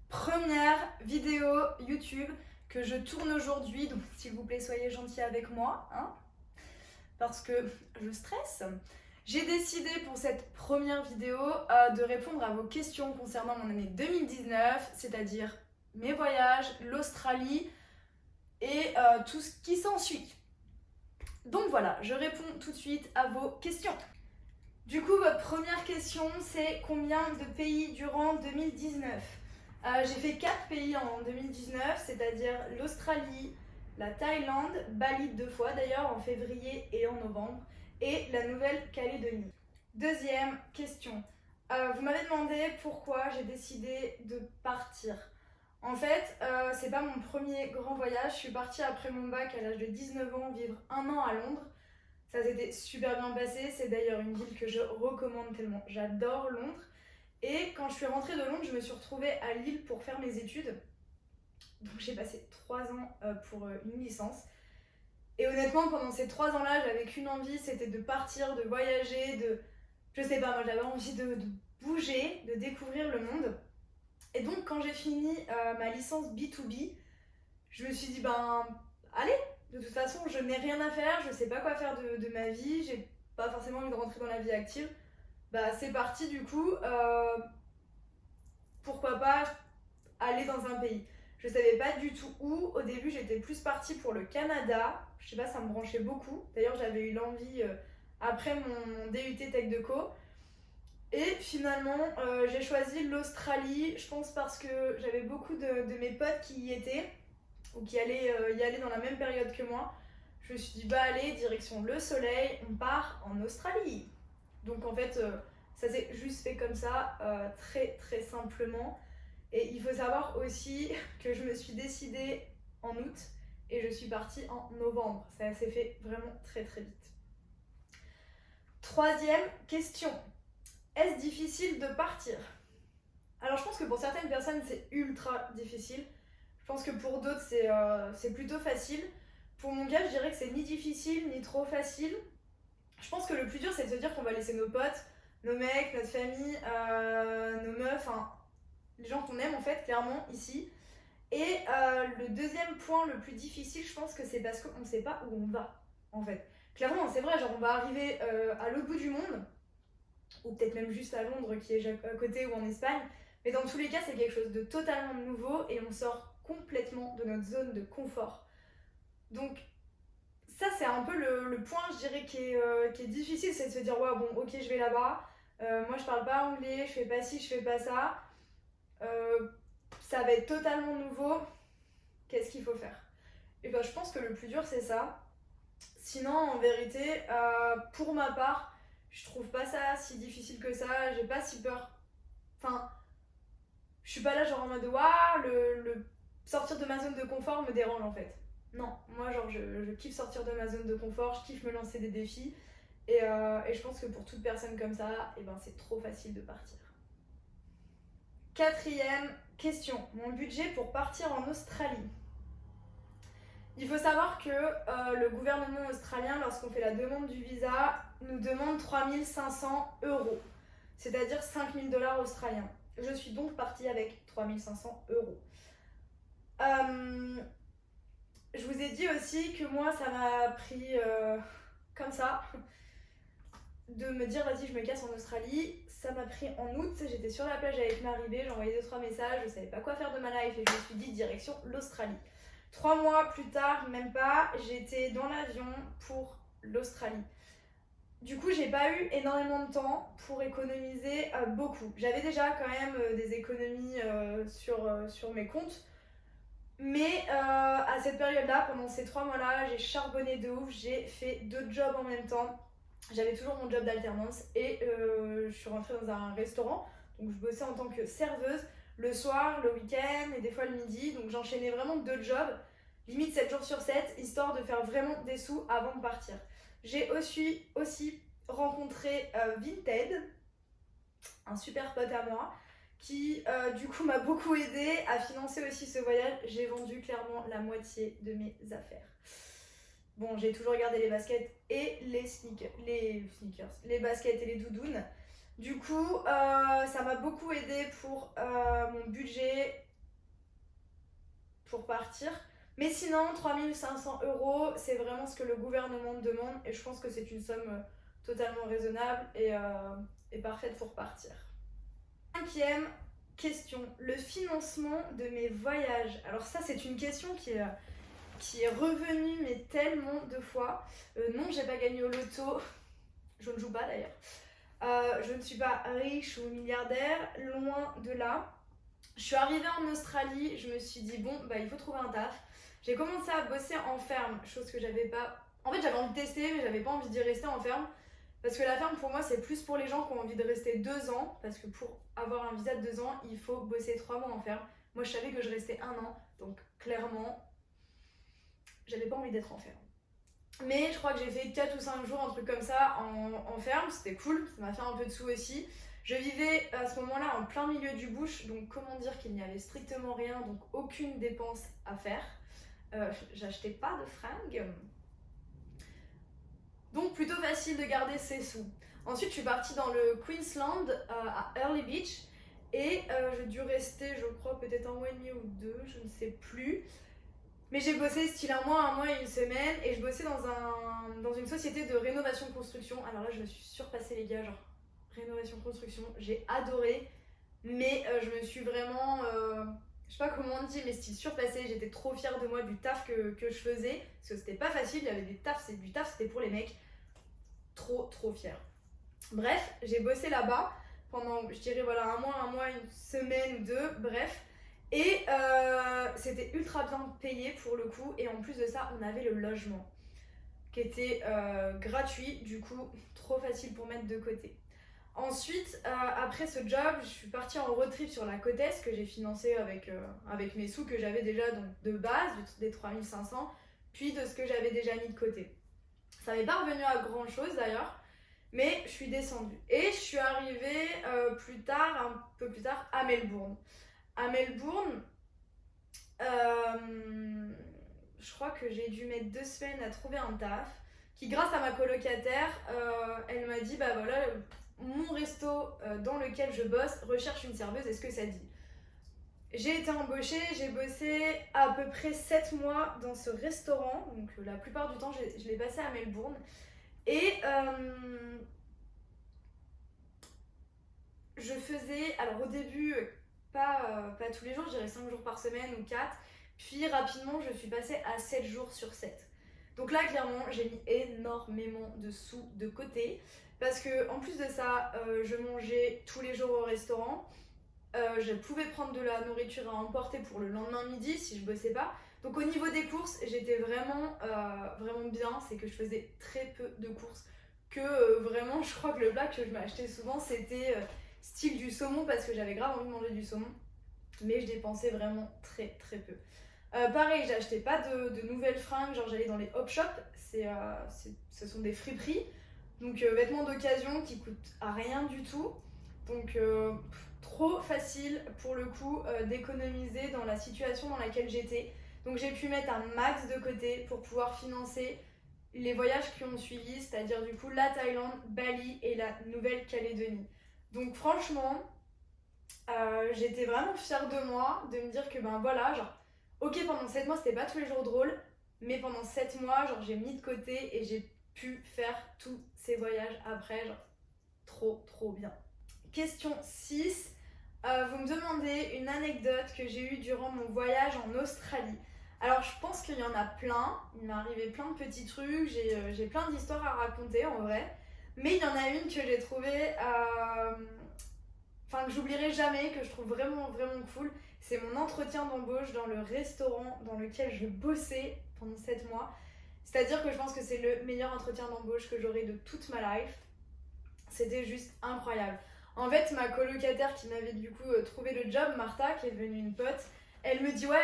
Première vidéo YouTube que je tourne aujourd'hui, donc s'il vous plaît soyez gentils avec moi, hein, parce que je stresse. J'ai décidé pour cette première vidéo de répondre à vos questions concernant mon année 2019, c'est-à-dire mes voyages, l'Australie et tout ce qui s'ensuit. Donc voilà, je réponds tout de suite à vos questions. Du coup, votre première question, c'est combien de pays durant 2019 ? J'ai fait 4 pays en 2019, c'est-à-dire l'Australie, la Thaïlande, Bali 2 fois d'ailleurs, en février et en novembre, et la Nouvelle-Calédonie. Deuxième question. Vous m'avez demandé pourquoi j'ai décidé de partir. En fait, c'est pas mon premier grand voyage. Je suis partie après mon bac à l'âge de 19 ans vivre 1 an à Londres. Ça s'était super bien passé. C'est d'ailleurs une ville que je recommande tellement. J'adore Londres. Et quand je suis rentrée de Londres, je me suis retrouvée à Lille pour faire mes études. Donc j'ai passé 3 ans pour une licence. Et honnêtement, pendant ces 3 ans-là, j'avais qu'une envie, c'était de partir, de voyager, je sais pas, moi j'avais envie de bouger, de découvrir le monde. Et donc quand j'ai fini ma licence B2B, je me suis dit allez, de toute façon je n'ai rien à faire, je sais pas quoi faire de ma vie, j'ai pas forcément envie de rentrer dans la vie active. C'est parti du coup, pourquoi pas aller dans un pays. Je savais pas du tout où. Au début, j'étais plus partie pour le Canada. Je sais pas, ça me branchait beaucoup. D'ailleurs, j'avais eu l'envie après mon DUT Tech de Co. Et finalement, j'ai choisi l'Australie. Je pense parce que j'avais beaucoup de mes potes qui y étaient ou qui allaient y aller dans la même période que moi. Je me suis dit, allez, direction le soleil, on part en Australie. Donc en fait, ça s'est juste fait comme ça, très très simplement. Et il faut savoir aussi que je me suis décidée en août et je suis partie en novembre. Ça s'est fait vraiment très très vite. Troisième question. Est-ce difficile de partir ? Alors je pense que pour certaines personnes c'est ultra difficile. Je pense que pour d'autres c'est plutôt facile. Pour mon cas, je dirais que c'est ni difficile ni trop facile. Je pense que le plus dur c'est de se dire qu'on va laisser nos potes, nos mecs, notre famille, nos meufs, les gens qu'on aime en fait, clairement, ici. Et le deuxième point le plus difficile, je pense que c'est parce qu'on ne sait pas où on va, en fait. Clairement, c'est vrai, genre on va arriver à l'autre bout du monde, ou peut-être même juste à Londres, qui est à côté, ou en Espagne. Mais dans tous les cas, c'est quelque chose de totalement nouveau et on sort complètement de notre zone de confort. Donc, ça, c'est un peu le point, je dirais, qui est difficile, c'est de se dire, ouais, bon, ok, je vais là-bas. Moi, je parle pas anglais, je fais pas ci, je fais pas ça. Ça va être totalement nouveau. Qu'est-ce qu'il faut faire ? Et je pense que le plus dur c'est ça. Sinon en vérité, pour ma part, je trouve pas ça si difficile que ça. J'ai pas si peur. Enfin, je suis pas là genre en mode waouh, le sortir de ma zone de confort me dérange en fait. Non, moi genre je kiffe sortir de ma zone de confort, je kiffe me lancer des défis. Et je pense que pour toute personne comme ça, c'est trop facile de partir. Quatrième question, mon budget pour partir en Australie. Il faut savoir que le gouvernement australien, lorsqu'on fait la demande du visa, nous demande 3 500 €, c'est-à-dire 5 000 $ australiens. Je suis donc partie avec 3 500 €. Je vous ai dit aussi que moi, ça m'a pris comme ça, de me dire vas-y je me casse en Australie. Ça m'a pris en août, j'étais sur la plage avec Maribé, j'ai envoyé 2-3 messages, je savais pas quoi faire de ma life et je me suis dit direction l'Australie. 3 mois plus tard, même pas, j'étais dans l'avion pour l'Australie. Du coup, j'ai pas eu énormément de temps pour économiser beaucoup. J'avais déjà quand même des économies sur mes comptes. Mais à cette période-là, pendant ces 3 mois-là, j'ai charbonné de ouf, j'ai fait 2 jobs en même temps. J'avais toujours mon job d'alternance et je suis rentrée dans un restaurant. Donc je bossais en tant que serveuse le soir, le week-end et des fois le midi. Donc j'enchaînais vraiment 2 jobs, limite 7 jours sur 7, histoire de faire vraiment des sous avant de partir. J'ai aussi rencontré Vinted, un super pote à moi, qui du coup m'a beaucoup aidé à financer aussi ce voyage. J'ai vendu clairement la moitié de mes affaires. Bon, j'ai toujours gardé les baskets et les sneakers, les baskets et les doudounes. Du coup, ça m'a beaucoup aidé pour mon budget pour partir. Mais sinon, 3 500 €, c'est vraiment ce que le gouvernement demande et je pense que c'est une somme totalement raisonnable et parfaite pour partir. Cinquième question, le financement de mes voyages. Alors ça, c'est une question qui est revenue mais tellement de fois. Non, j'ai pas gagné au loto, je ne joue pas d'ailleurs. Je ne suis pas riche ou milliardaire, loin de là. Je suis arrivée en Australie, je me suis dit bon, bah il faut trouver un taf. J'ai commencé à bosser en ferme, chose que j'avais pas. En fait, j'avais envie de tester, mais j'avais pas envie d'y rester en ferme. Parce que la ferme, pour moi, c'est plus pour les gens qui ont envie de rester 2 ans. Parce que pour avoir un visa de 2 ans, il faut bosser 3 mois en ferme. Moi, je savais que je restais 1 an. Donc, clairement, j'avais pas envie d'être en ferme. Mais je crois que j'ai fait 4 ou 5 jours, un truc comme ça, en ferme. C'était cool, ça m'a fait un peu de sous aussi. Je vivais à ce moment-là en plein milieu du bush, donc comment dire qu'il n'y avait strictement rien, donc aucune dépense à faire. J'achetais pas de fringues. Donc plutôt facile de garder ses sous. Ensuite, je suis partie dans le Queensland, à Early Beach. Et j'ai dû rester, je crois, peut-être 1 mois et demi ou 2, je ne sais plus. Mais j'ai bossé style 1 mois et 1 semaine. Et je bossais dans une société de rénovation-construction. Alors là, je me suis surpassée les gars, genre rénovation-construction. J'ai adoré. Mais je me suis vraiment... je sais pas comment on dit, mais style surpassée. J'étais trop fière de moi, du taf que je faisais. Parce que c'était pas facile, il y avait du taf, c'était pour les mecs. Trop fière. Bref, j'ai bossé là-bas pendant, je dirais, voilà, 1 mois, 1 semaine ou 2, bref. Et c'était ultra bien payé pour le coup. Et en plus de ça, on avait le logement qui était gratuit. Du coup, trop facile pour mettre de côté. Ensuite, après ce job, je suis partie en road trip sur la côte est que j'ai financé avec mes sous que j'avais déjà donc, de base, des 3500, puis de ce que j'avais déjà mis de côté. Ça m'est pas revenu à grand chose d'ailleurs, mais je suis descendue. Et je suis arrivée un peu plus tard, à Melbourne. À Melbourne, je crois que j'ai dû mettre 2 semaines à trouver un taf, qui grâce à ma colocataire, elle m'a dit, bah voilà, mon resto dans lequel je bosse recherche une serveuse, est-ce que ça dit? J'ai été embauchée, j'ai bossé à peu près 7 mois dans ce restaurant, donc la plupart du temps je l'ai passé à Melbourne. Et je faisais, alors au début, pas tous les jours, je dirais 5 jours par semaine ou 4, puis rapidement je suis passée à 7 jours sur 7. Donc là, clairement, j'ai mis énormément de sous de côté. Parce que en plus de ça, je mangeais tous les jours au restaurant. Je pouvais prendre de la nourriture à emporter pour le lendemain midi si je bossais pas. Donc au niveau des courses, j'étais vraiment bien. C'est que je faisais très peu de courses. Que vraiment, je crois que le plat que je m'achetais souvent, c'était style du saumon parce que j'avais grave envie de manger du saumon. Mais je dépensais vraiment très peu. Pareil, j'achetais pas de nouvelles fringues, genre j'allais dans les hop shops, ce sont des friperies, donc vêtements d'occasion qui coûtent à rien du tout, donc trop facile pour le coup d'économiser dans la situation dans laquelle j'étais. Donc j'ai pu mettre un max de côté pour pouvoir financer les voyages qui ont suivi, c'est-à-dire du coup la Thaïlande, Bali et la Nouvelle-Calédonie. Donc franchement, j'étais vraiment fière de moi, de me dire que ben voilà, genre ok, pendant 7 mois, c'était pas tous les jours drôle, mais pendant 7 mois, genre, j'ai mis de côté et j'ai pu faire tous ces voyages après, genre, trop bien. Question 6. Vous me demandez une anecdote que j'ai eue durant mon voyage en Australie. Alors, je pense qu'il y en a plein. Il m'est arrivé plein de petits trucs. J'ai plein d'histoires à raconter en vrai. Mais il y en a une que j'ai trouvée. Enfin, que j'oublierai jamais, que je trouve vraiment cool. C'est mon entretien d'embauche dans le restaurant dans lequel je bossais pendant 7 mois. C'est-à-dire que je pense que c'est le meilleur entretien d'embauche que j'aurai de toute ma life. C'était juste incroyable. En fait, ma colocataire qui m'avait du coup trouvé le job, Martha, qui est devenue une pote, elle me dit ouais,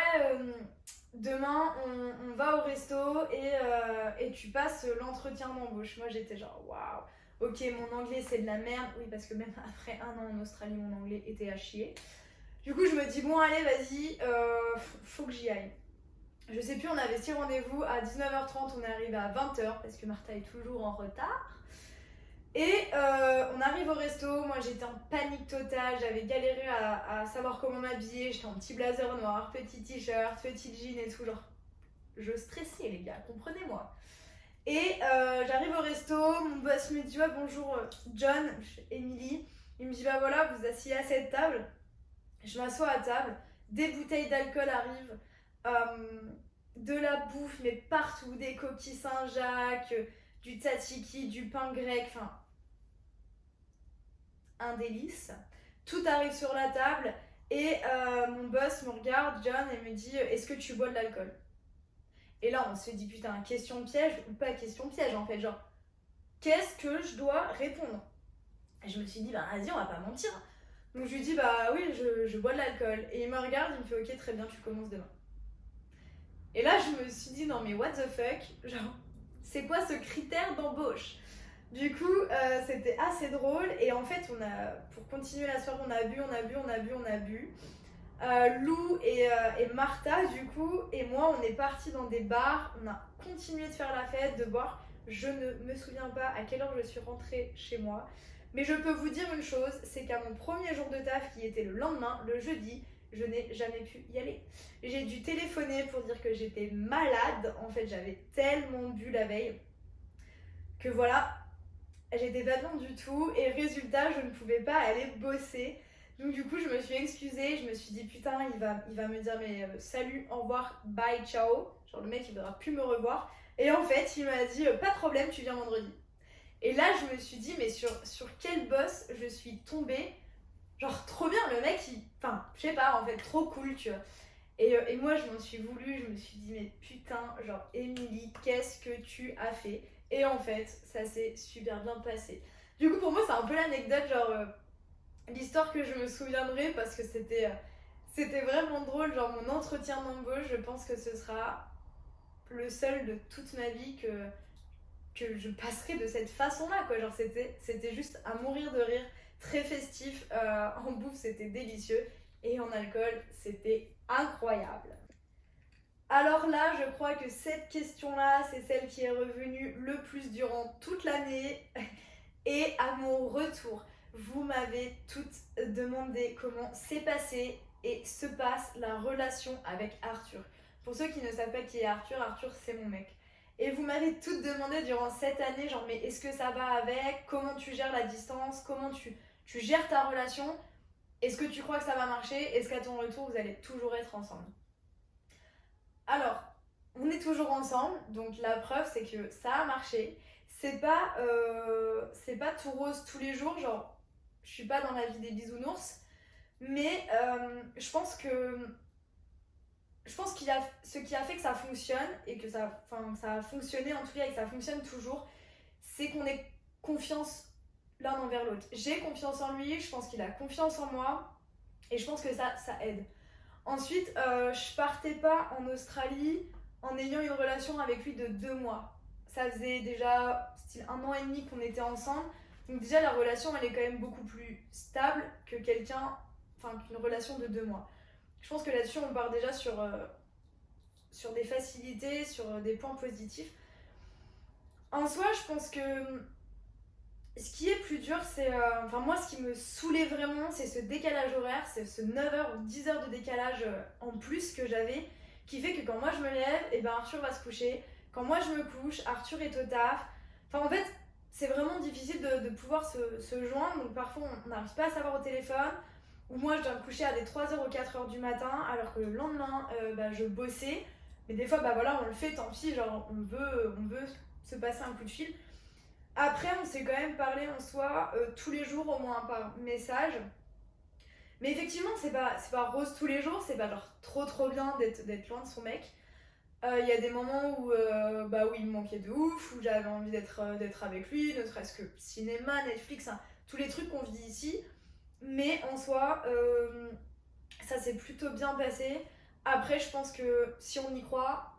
demain on va au resto et tu passes l'entretien d'embauche. Moi j'étais genre waouh. Ok, mon anglais c'est de la merde. Oui, parce que même après 1 an en Australie, mon anglais était à chier. Du coup, je me dis, bon, allez, vas-y, faut que j'y aille. Je sais plus, on avait 6 rendez-vous à 19h30, on est arrivé à 20h parce que Martha est toujours en retard. Et on arrive au resto, moi j'étais en panique totale, j'avais galéré à savoir comment m'habiller, j'étais en petit blazer noir, petit t-shirt, petit jean et tout, genre je stressais les gars, comprenez-moi. Et j'arrive au resto, mon boss me dit ouais, bonjour John, je fais Emily, il me dit bah voilà, vous asseyez à cette table, je m'assois à table, des bouteilles d'alcool arrivent, de la bouffe mais partout, des coquilles Saint-Jacques, du tzatziki, du pain grec, enfin un délice. Tout arrive sur la table et mon boss me regarde, John, et me dit est-ce que tu bois de l'alcool? Et là on se dit putain, question piège ou pas question piège en fait, genre qu'est-ce que je dois répondre? Et je me suis dit bah vas-y, on va pas mentir. Donc je lui dis bah oui, je bois de l'alcool. Et il me regarde, il me fait ok, très bien, tu commences demain. Et là je me suis dit non mais what the fuck, genre c'est quoi ce critère d'embauche? Du coup c'était assez drôle et en fait pour continuer la soirée on a bu. Lou et Martha du coup et moi on est partis dans des bars, on a continué de faire la fête, de boire. Je ne me souviens pas à quelle heure je suis rentrée chez moi, mais je peux vous dire une chose, c'est qu'à mon premier jour de taf qui était le lendemain, le jeudi, je n'ai jamais pu y aller. J'ai dû téléphoner pour dire que j'étais malade, en fait j'avais tellement bu la veille que voilà, j'étais pas bien du tout et résultat je ne pouvais pas aller bosser. Donc du coup je me suis excusée, je me suis dit putain il va me dire mais salut, au revoir, bye, ciao. Genre le mec il voudra plus me revoir. Et en fait il m'a dit pas de problème, tu viens vendredi. Et là je me suis dit mais sur quel boss je suis tombée. Genre trop bien, le mec enfin je sais pas en fait, trop cool tu vois. Et moi je m'en suis voulu, je me suis dit mais putain, genre Emily, qu'est-ce que tu as fait? Et en fait ça s'est super bien passé. Du coup pour moi c'est un peu l'anecdote, genre l'histoire que je me souviendrai parce que c'était vraiment drôle, genre mon entretien d'embauche, je pense que ce sera le seul de toute ma vie que je passerai de cette façon-là, quoi. Genre c'était juste à mourir de rire, très festif, en bouffe c'était délicieux et en alcool c'était incroyable. Alors là, je crois que cette question-là, c'est celle qui est revenue le plus durant toute l'année et à mon retour. Vous m'avez toutes demandé comment s'est passée et se passe la relation avec Arthur. Pour ceux qui ne savent pas qui est Arthur, Arthur c'est mon mec. Et vous m'avez toutes demandé durant cette année, genre mais est-ce que ça va avec? Comment tu gères la distance? Comment tu gères ta relation? Est-ce que tu crois que ça va marcher? Est-ce qu'à ton retour vous allez toujours être ensemble? Alors, on est toujours ensemble, donc la preuve c'est que ça a marché. C'est pas tout rose tous les jours, genre je suis pas dans la vie des bisounours, mais je pense qu'il y a ce qui a fait que ça fonctionne et que ça a fonctionné en tout cas et que ça fonctionne toujours, c'est qu'on ait confiance l'un envers l'autre. J'ai confiance en lui, je pense qu'il a confiance en moi et je pense que ça aide. Ensuite, je partais pas en Australie en ayant une relation avec lui de 2 mois. Ça faisait déjà style 1 an et demi qu'on était ensemble. Donc déjà la relation elle est quand même beaucoup plus stable que qu'une relation de 2 mois. Je pense que là-dessus on part déjà sur des facilités, sur des points positifs. En soi, je pense que ce qui est plus dur, c'est. Moi, ce qui me saoulait vraiment, c'est ce décalage horaire, c'est ce 9h ou 10h de décalage en plus que j'avais, qui fait que quand moi je me lève, et ben Arthur va se coucher. Quand moi je me couche, Arthur est au taf. Enfin, en fait, c'est vraiment difficile de pouvoir se joindre. Donc, parfois, on n'arrive pas à savoir au téléphone. Ou moi, je dois me coucher à des 3h ou 4h du matin, alors que le lendemain, je bossais. Mais des fois, bah voilà, on le fait, tant pis, genre, on veut se passer un coup de fil. Après, on s'est quand même parlé en soi tous les jours, au moins par message. Mais effectivement, c'est pas rose tous les jours, c'est pas genre trop bien d'être loin de son mec. Il y a des moments où il me manquait de ouf, où j'avais envie d'être avec lui, ne serait-ce que cinéma, Netflix, hein, tous les trucs qu'on vit ici. Mais en soi, ça s'est plutôt bien passé. Après, je pense que si on y croit,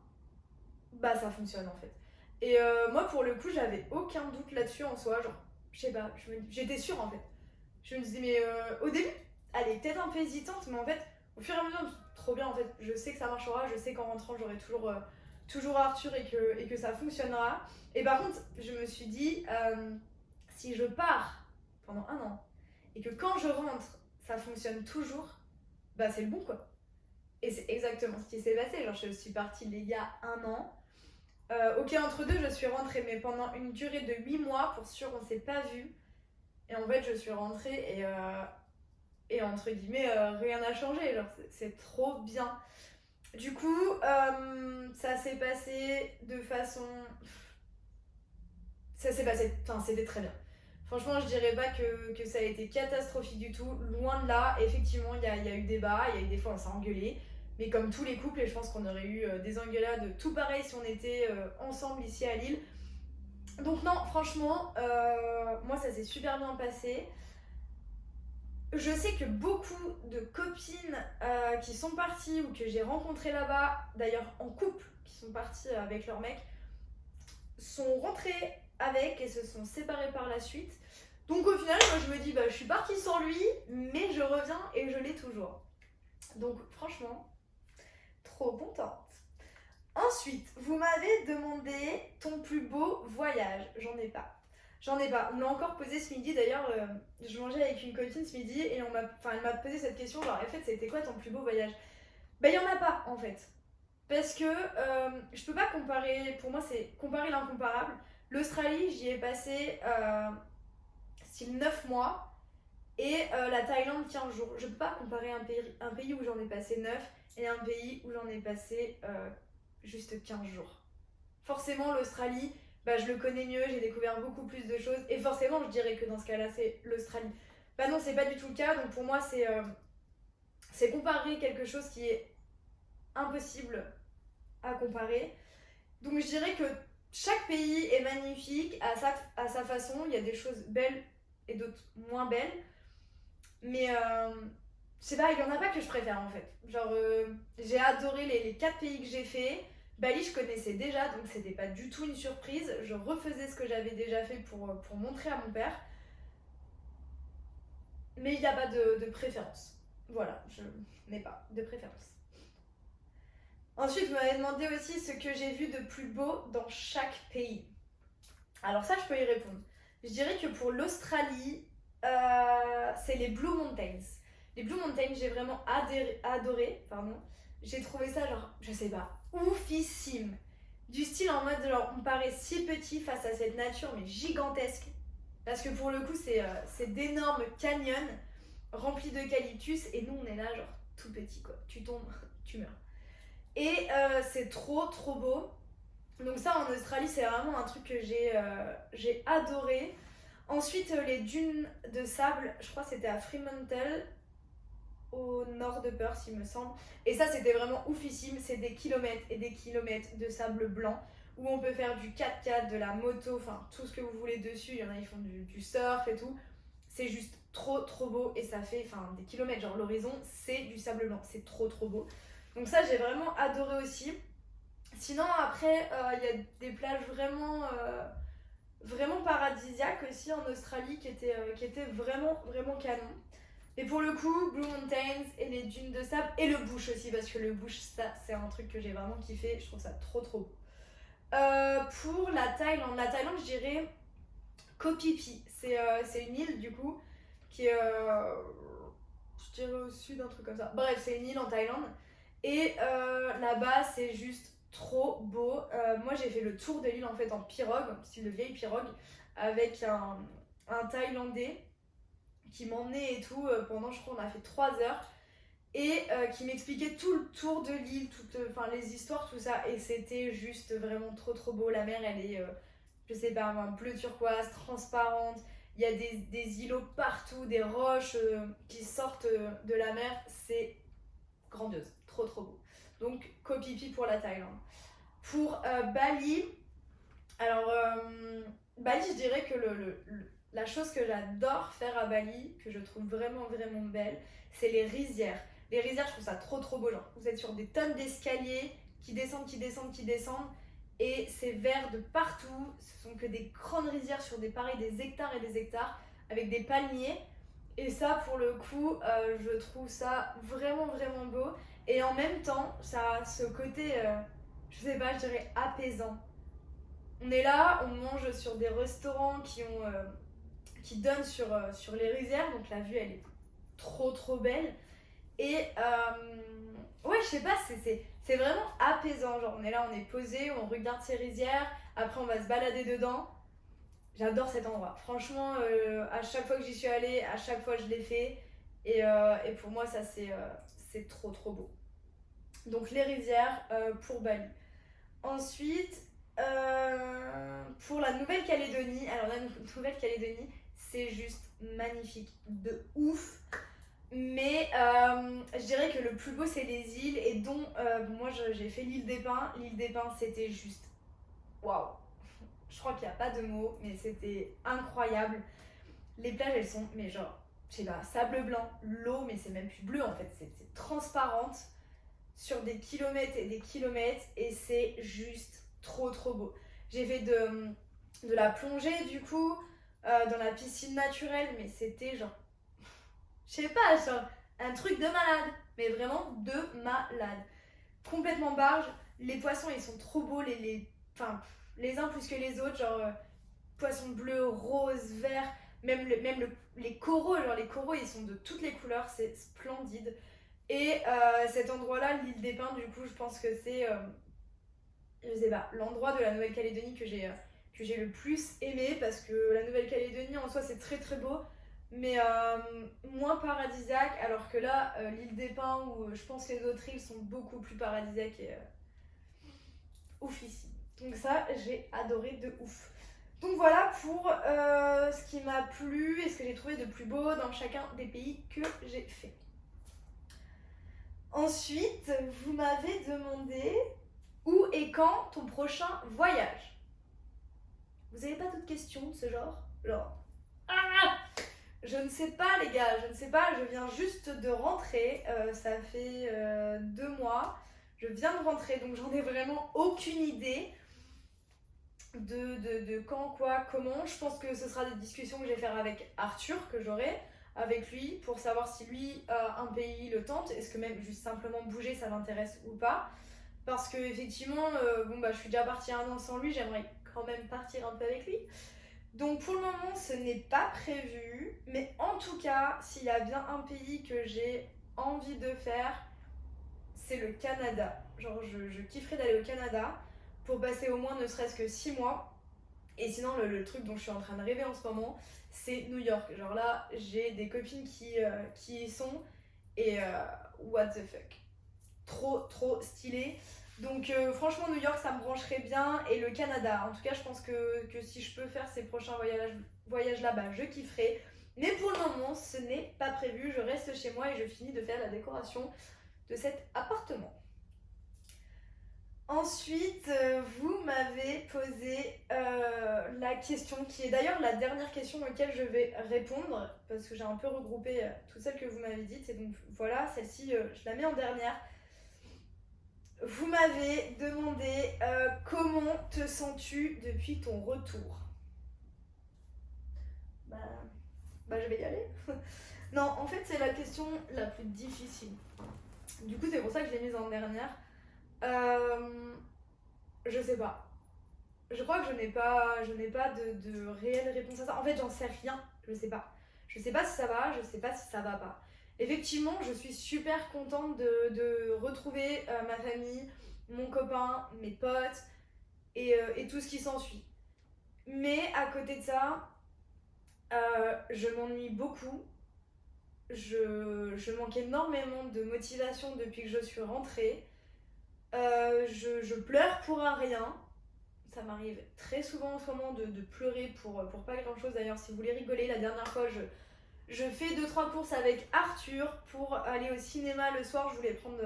bah ça fonctionne en fait. Et moi, pour le coup, j'avais aucun doute là-dessus en soi. Genre, je sais pas, j'étais sûre en fait. Je me disais, mais au début, elle est peut-être un peu hésitante, mais en fait, au fur et à mesure, trop bien en fait, je sais que ça marchera, je sais qu'en rentrant j'aurai toujours Arthur et que ça fonctionnera. Et par contre, je me suis dit, si je pars pendant 1 an et que quand je rentre, ça fonctionne toujours, bah c'est le bon quoi. Et c'est exactement ce qui s'est passé. Genre, je suis partie il y a 1 an. Ok, entre deux, je suis rentrée, mais pendant une durée de 8 mois, pour sûr, on s'est pas vu. Et en fait, je suis rentrée et entre guillemets, rien n'a changé. Genre, c'est trop bien. Du coup, ça s'est passé de façon. Ça s'est passé. Enfin, c'était très bien. Franchement, je dirais pas que ça a été catastrophique du tout. Loin de là, effectivement, il y a eu débat, il y a eu des fois on s'est engueulé. Mais comme tous les couples, et je pense qu'on aurait eu des engueulades tout pareil si on était ensemble ici à Lille. Donc non, franchement, moi ça s'est super bien passé. Je sais que beaucoup de copines qui sont parties ou que j'ai rencontrées là-bas, d'ailleurs en couple, qui sont parties avec leur mec, sont rentrées avec et se sont séparées par la suite. Donc au final, moi je me dis, bah, je suis partie sans lui, mais je reviens et je l'ai toujours. Donc franchement, trop contente. Ensuite, vous m'avez demandé ton plus beau voyage. J'en ai pas. On me l'a encore posé ce midi d'ailleurs. Je mangeais avec une copine ce midi et elle m'a posé cette question. Genre, en fait, c'était quoi ton plus beau voyage? Bah, il y en a pas en fait. Parce que je peux pas comparer. Pour moi, c'est comparer l'incomparable. L'Australie, j'y ai passé style 9 mois et la Thaïlande 15 jours. Je peux pas comparer un pays où j'en ai passé 9 et un pays où j'en ai passé juste 15 jours. Forcément, l'Australie, bah, je le connais mieux, j'ai découvert beaucoup plus de choses. Et forcément, je dirais que dans ce cas-là, c'est l'Australie. Bah non, c'est pas du tout le cas. Donc pour moi, c'est comparer quelque chose qui est impossible à comparer. Donc je dirais que chaque pays est magnifique à sa façon. Il y a des choses belles et d'autres moins belles. Mais je sais pas, il y en a pas que je préfère en fait. Genre, j'ai adoré les 4 pays que j'ai fait. Bali, je connaissais déjà, donc c'était pas du tout une surprise. Je refaisais ce que j'avais déjà fait pour montrer à mon père. Mais il n'y a pas de préférence. Voilà, je n'ai pas de préférence. Ensuite, vous m'avez demandé aussi ce que j'ai vu de plus beau dans chaque pays. Alors ça, je peux y répondre. Je dirais que pour l'Australie, c'est les Blue Mountains. Les Blue Mountains, j'ai vraiment adoré. J'ai trouvé ça genre, je sais pas, oufissime. Du style en mode genre, on paraît si petit face à cette nature, mais gigantesque. Parce que pour le coup, c'est d'énormes canyons remplis d'eucalyptus et nous, on est là genre tout petit quoi. Tu tombes, tu meurs. Et c'est trop trop beau. Donc ça en Australie c'est vraiment un truc que j'ai adoré. Ensuite les dunes de sable, je crois que c'était à Fremantle, au nord de Perth il me semble. Et ça c'était vraiment oufissime, c'est des kilomètres et des kilomètres de sable blanc où on peut faire du 4x4, de la moto, enfin tout ce que vous voulez dessus. Il y en a qui font du surf et tout. C'est juste trop trop beau et ça fait des kilomètres, genre l'horizon c'est du sable blanc, c'est trop trop beau. Donc ça j'ai vraiment adoré aussi. Sinon après il y a des plages vraiment paradisiaques aussi en Australie qui étaient vraiment vraiment canon. Et pour le coup, Blue Mountains et les dunes de sable et le bush aussi parce que le bush ça c'est un truc que j'ai vraiment kiffé, je trouve ça trop trop beau. Pour la Thaïlande je dirais Koh Phi Phi, c'est une île du coup qui est je dirais au sud, un truc comme ça. Bref, c'est une île en Thaïlande. Et là-bas, c'est juste trop beau. Moi, j'ai fait le tour de l'île en fait en pirogue, style de vieille pirogue, avec un Thaïlandais qui m'emmenait et tout. Pendant, je crois, on a fait 3 heures. Et qui m'expliquait tout le tour de l'île, les histoires, tout ça. Et c'était juste vraiment trop trop beau. La mer, elle est, je sais pas, bleu turquoise, transparente. Il y a des îlots partout, des roches qui sortent de la mer. C'est grandiose, trop trop beau. Donc Koh Phi Phi pour la Thaïlande. Pour Bali, alors Bali, je dirais que la chose que j'adore faire à Bali, que je trouve vraiment vraiment belle, c'est les rizières. Les rizières, je trouve ça trop trop beau. Genre, vous êtes sur des tonnes d'escaliers qui descendent, et c'est vert de partout. Ce sont que des grandes rizières sur des hectares et des hectares avec des palmiers. Et ça, pour le coup, je trouve ça vraiment, vraiment beau. Et en même temps, ça a ce côté, je sais pas, je dirais apaisant. On est là, on mange sur des restaurants qui donnent sur les rizières, donc la vue, elle est trop, trop belle. Et ouais, je sais pas, c'est vraiment apaisant. Genre, on est là, on est posé, on regarde ces rizières, après on va se balader dedans. J'adore cet endroit. Franchement, à chaque fois que j'y suis allée, à chaque fois je l'ai fait. Et pour moi, ça c'est trop trop beau. Donc les rizières pour Bali. Ensuite, pour la Nouvelle-Calédonie. Alors la Nouvelle-Calédonie, c'est juste magnifique, de ouf. Mais je dirais que le plus beau c'est les îles et dont moi j'ai fait l'île des Pins. L'île des Pins c'était juste waouh. Je crois qu'il n'y a pas de mots, mais c'était incroyable. Les plages elles sont, mais genre, je sais pas, sable blanc, l'eau, mais c'est même plus bleu en fait, c'est transparente sur des kilomètres et des kilomètres et c'est juste trop trop beau. J'ai fait de la plongée du coup dans la piscine naturelle, mais c'était genre je sais pas, genre un truc de malade, mais vraiment de malade. Complètement barge, les poissons ils sont trop beaux, enfin, les uns plus que les autres, genre poissons bleus, roses, verts, les coraux, genre les coraux ils sont de toutes les couleurs, c'est splendide. Et cet endroit-là, l'île des Pins, du coup, je pense que c'est, je sais pas, l'endroit de la Nouvelle-Calédonie que j'ai le plus aimé parce que la Nouvelle-Calédonie en soi c'est très très beau, mais moins paradisiaque, alors que là, l'île des Pins, où je pense que les autres îles sont beaucoup plus paradisiaques et oufissime. Donc ça, j'ai adoré de ouf. Donc voilà pour ce qui m'a plu et ce que j'ai trouvé de plus beau dans chacun des pays que j'ai fait. Ensuite, vous m'avez demandé où et quand ton prochain voyage. Vous n'avez pas d'autres questions de ce genre? Genre, ah, je ne sais pas les gars, je ne sais pas, je viens juste de rentrer, ça fait 2 mois, je viens de rentrer donc j'en ai vraiment aucune idée de quand, quoi, comment. Je pense que ce sera des discussions que je vais faire avec Arthur, que j'aurai avec lui, pour savoir si lui, un pays le tente, est-ce que même juste simplement bouger ça l'intéresse ou pas. Parce que effectivement, bon bah je suis déjà partie 1 an sans lui, j'aimerais quand même partir un peu avec lui. Donc pour le moment ce n'est pas prévu, mais en tout cas s'il y a bien un pays que j'ai envie de faire, c'est le Canada. Genre je kifferais d'aller au Canada pour passer au moins ne serait-ce que 6 mois. Et sinon le truc dont je suis en train de rêver en ce moment, c'est New York. Genre là j'ai des copines qui y sont et what the fuck. Trop trop stylé. Donc franchement New York ça me brancherait bien et le Canada. En tout cas je pense que si je peux faire ces prochains voyages là-bas je kifferai. Mais pour le moment ce n'est pas prévu. Je reste chez moi et je finis de faire la décoration de cet appartement. Ensuite, vous m'avez posé la question qui est d'ailleurs la dernière question auquel je vais répondre parce que j'ai un peu regroupé toutes celles que vous m'avez dites et donc voilà, celle-ci je la mets en dernière. Vous m'avez demandé comment te sens-tu depuis ton retour. Bah, je vais y aller. Non, en fait c'est la question la plus difficile. Du coup c'est pour ça que je l'ai mise en dernière. Je sais pas. Je crois que je n'ai pas de réelle réponse à ça. En fait, j'en sais rien. Je sais pas. Je sais pas si ça va, je sais pas si ça va pas. Effectivement, je suis super contente de retrouver ma famille, mon copain, mes potes et tout ce qui s'ensuit. Mais à côté de ça, je m'ennuie beaucoup. Je manque énormément de motivation depuis que je suis rentrée. Je pleure pour un rien. Ça m'arrive très souvent en ce moment de pleurer pour pas grand chose. D'ailleurs, si vous voulez rigoler, la dernière fois, je fais 2-3 courses avec Arthur pour aller au cinéma le soir. Je voulais prendre,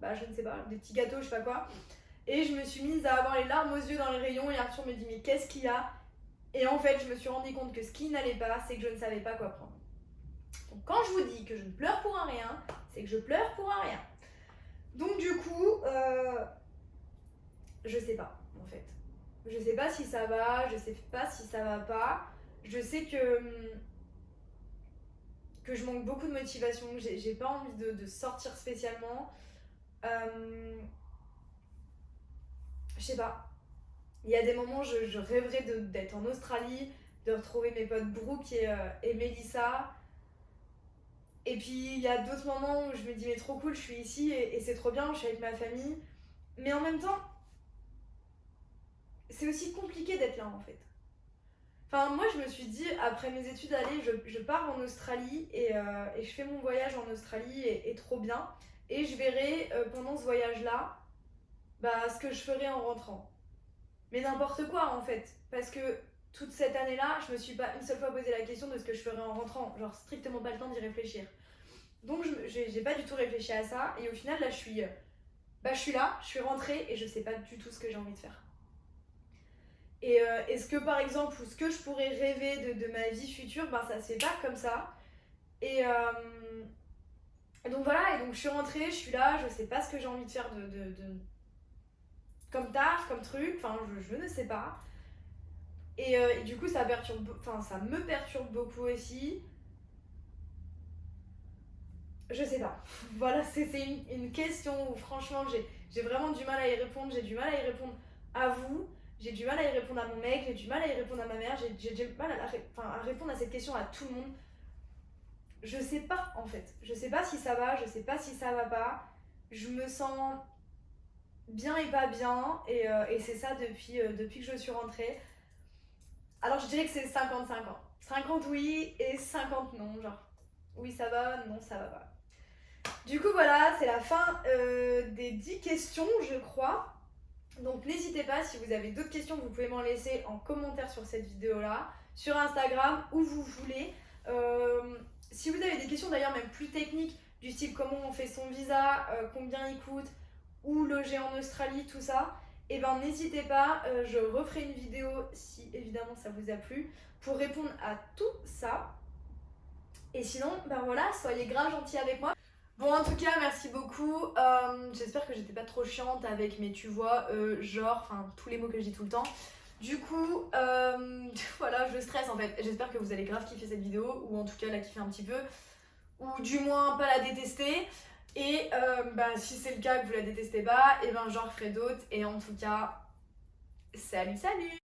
je ne sais pas, des petits gâteaux, je sais pas quoi. Et je me suis mise à avoir les larmes aux yeux dans les rayons. Et Arthur me dit, mais qu'est-ce qu'il y a? Et en fait, je me suis rendu compte que ce qui n'allait pas, c'est que je ne savais pas quoi prendre. Donc, quand je vous dis que je ne pleure pour un rien, c'est que je pleure pour un rien. Donc, du coup, je sais pas. En fait. Je sais pas si ça va, je sais pas si ça va pas. Je sais que que je manque beaucoup de motivation, j'ai pas envie de sortir spécialement. Je sais pas. Il y a des moments, je rêverais d'être en Australie, de retrouver mes potes Brooke et Mélissa. Et puis il y a d'autres moments où je me dis mais trop cool, je suis ici et c'est trop bien, je suis avec ma famille. Mais en même temps, c'est aussi compliqué d'être là en fait. Enfin moi je me suis dit, après mes études, allez, je pars en Australie et je fais mon voyage en Australie et trop bien. Et je verrai pendant ce voyage-là ce que je ferai en rentrant. Mais n'importe quoi en fait. Parce que toute cette année-là, je me suis pas une seule fois posé la question de ce que je ferais en rentrant. Genre strictement pas le temps d'y réfléchir. Donc j'ai pas du tout réfléchi à ça. Et au final là je suis là, je suis rentrée et je sais pas du tout ce que j'ai envie de faire. Et est-ce que par exemple, ou ce que je pourrais rêver de ma vie future, ça se fait pas comme ça. Et donc voilà, et donc je suis rentrée, je suis là, je sais pas ce que j'ai envie de faire comme taf, comme truc, enfin je ne sais pas. Et du coup ça me perturbe beaucoup aussi. Je sais pas. Voilà, c'est une question où franchement j'ai vraiment du mal à y répondre. J'ai du mal à y répondre à vous. J'ai du mal à y répondre à mon mec. J'ai du mal à y répondre à ma mère. J'ai du mal à répondre à cette question à tout le monde. Je sais pas en fait. Je sais pas si ça va. Je sais pas si ça va pas. Je me sens bien et pas bien. Et c'est ça depuis que je suis rentrée. Alors je dirais que c'est 50-50. 50 oui et 50 non. Genre oui ça va, non ça va pas. Du coup voilà, c'est la fin des 10 questions je crois. Donc n'hésitez pas, si vous avez d'autres questions, vous pouvez m'en laisser en commentaire sur cette vidéo là, sur Instagram, où vous voulez. Si vous avez des questions d'ailleurs même plus techniques, du style comment on fait son visa, combien il coûte, où loger en Australie, tout ça, et n'hésitez pas, je referai une vidéo si évidemment ça vous a plu, pour répondre à tout ça. Et sinon, voilà, soyez grave gentils avec moi. Bon, en tout cas, merci beaucoup. J'espère que j'étais pas trop chiante avec mes tu vois, tous les mots que je dis tout le temps. Du coup, voilà, je stresse en fait. J'espère que vous allez grave kiffer cette vidéo, ou en tout cas la kiffer un petit peu, ou du moins pas la détester. Et si c'est le cas que vous la détestez pas, et j'en referai d'autres. Et en tout cas, salut, salut.